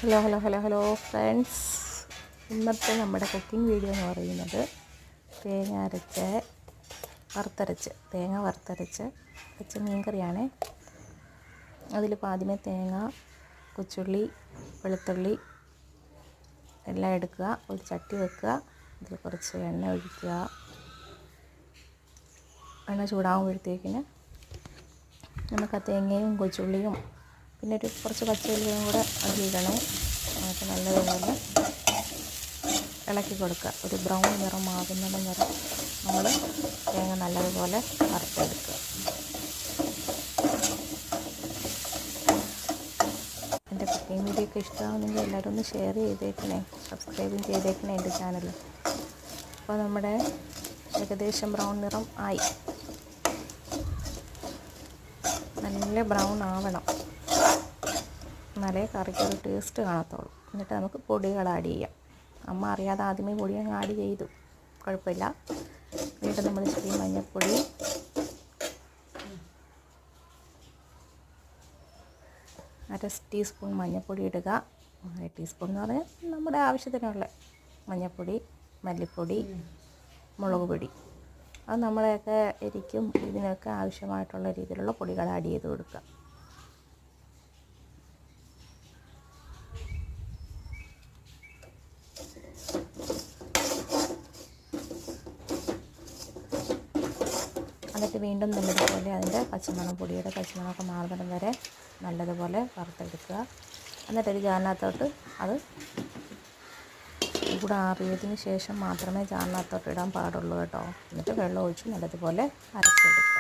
Hello friends, ഇന്നത്തെ നമ്മുടെ cooking video എന്ന് പറയുന്നത് തേങ്ങ വറുത്തരച്ച് വെച്ച മീൻകറിയാണ്. അതിലിപ്പോൾ ആദ്യമേ തേങ്ങ, കൊച്ചുള്ളി, വെളുത്തുള്ളി എല്ലാം എടുക്കുക. ഒരു ചട്ടി വെക്കുക, അതിൽ കുറച്ച് എണ്ണ ഒഴിക്കുക. എണ്ണ ചൂടാകുമ്പോഴത്തേക്കിന് നമുക്ക് ആ തേങ്ങയും കൊച്ചുള്ളിയും പിന്നെ കുറച്ച് പച്ചമുളകും കൂടെ അതിലിടണം. എന്നിട്ട് നല്ലതുപോലെ ഇളക്കി കൊടുക്കുക. ഒരു ബ്രൗൺ നിറമാകുന്നിടം വരെ നമ്മൾ തേങ്ങ നല്ലതുപോലെ വറുത്തെടുക്കുക. എൻ്റെ കുക്കിംഗ് വീഡിയോ ഒക്കെ ഇഷ്ടമാകുന്നെങ്കിൽ എല്ലാവരും ഒന്ന് ഷെയർ ചെയ്തേക്കണേ, സബ്സ്ക്രൈബും ചെയ്തേക്കണേ എൻ്റെ ചാനൽ. അപ്പോൾ നമ്മുടെ ഏകദേശം ബ്രൗൺ നിറം ആയി. നല്ല ബ്രൗൺ ആവണം, എന്നാലേ കറിക്കൊരു ടേസ്റ്റ് കാണത്തുള്ളൂ. എന്നിട്ട് നമുക്ക് പൊടികൾ ആഡ് ചെയ്യാം. അമ്മ അറിയാതെ ആദ്യമേ പൊടി അങ്ങ് ആഡ് ചെയ്തു, കുഴപ്പമില്ല. വീണ്ടും നമ്മൾ ഇച്ചിരി മഞ്ഞൾപ്പൊടി, അര ടീസ്പൂൺ മഞ്ഞൾപ്പൊടി ഇടുക. അര ടീസ്പൂൺ എന്ന് പറഞ്ഞാൽ നമ്മുടെ ആവശ്യത്തിനുള്ള മഞ്ഞൾപ്പൊടി, മല്ലിപ്പൊടി, മുളക് പൊടി. അത് നമ്മളെയൊക്കെ എരിക്കും ഇതിനൊക്കെ ആവശ്യമായിട്ടുള്ള രീതിയിലുള്ള പൊടികൾ ആഡ് ചെയ്ത് കൊടുക്കുക. എന്നിട്ട് വീണ്ടും നല്ലതുപോലെ അതിൻ്റെ പൊടിയുടെ പച്ചമണമൊക്കെ മാറുന്നിടം വരെ നല്ലതുപോലെ വറുത്തെടുക്കുക. എന്നിട്ടൊരു ജാറിനകത്തോട്ട് അത് കൂടെ ആറിയതിന് ശേഷം മാത്രമേ ജാറിനകത്തോട്ട് ഇടാൻ പാടുള്ളൂ കേട്ടോ. എന്നിട്ട് വെള്ളം ഒഴിച്ച് നല്ലതുപോലെ അരച്ചെടുക്കുക.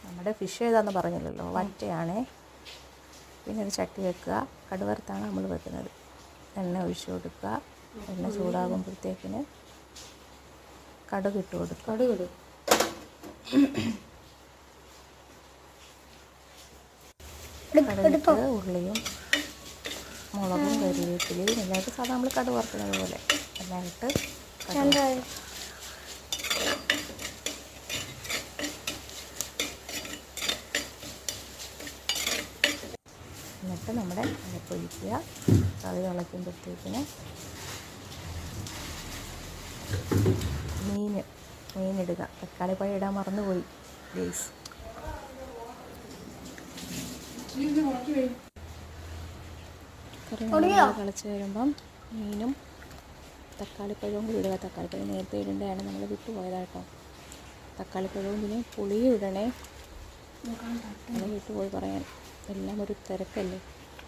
നമ്മുടെ ഫിഷ് ഏതാണെന്ന് പറഞ്ഞില്ലല്ലോ, വറ്റയാണേ. പിന്നെ ഒരു ചട്ടി വെക്കുക. കടുവറുത്താണ് നമ്മൾ വെക്കുന്നത്. എണ്ണ ഒഴിച്ച് കൊടുക്കുക. എണ്ണ ചൂടാകുമ്പോഴത്തേക്കിന് കടുക് ഇട്ട് കൊടുക്കുക. കടുകിട്ട് ഉള്ളിയും മുളകും കരിവേപ്പിലയും എല്ലായിട്ട് സാധാരണ നമ്മൾ കടുക് വറുക്കുന്നത് പോലെ എല്ലായിട്ട് എന്നിട്ട് നമ്മുടെ അരപ്പൊഴിക്കുക. കറി തിളയ്ക്കുമ്പോഴത്തേക്കിന് മീനിടുക. തക്കാളിപ്പഴം ഇടാൻ മറന്നുപോയി ഗൈസ്. കറി തിളച്ച് വരുമ്പം മീനും തക്കാളിപ്പഴവും കൂടി ഇടുക. തക്കാളിപ്പഴം നേരത്തെ ഇടേണ്ടതാണ്, നമ്മൾ വിട്ടുപോയതാട്ടോ. തക്കാളിപ്പഴവും പിന്നെ പുളിയും ഇടണേ, അത് വിട്ടുപോയി പറയാൻ. എല്ലാം ഒരു തിരക്കല്ലേ.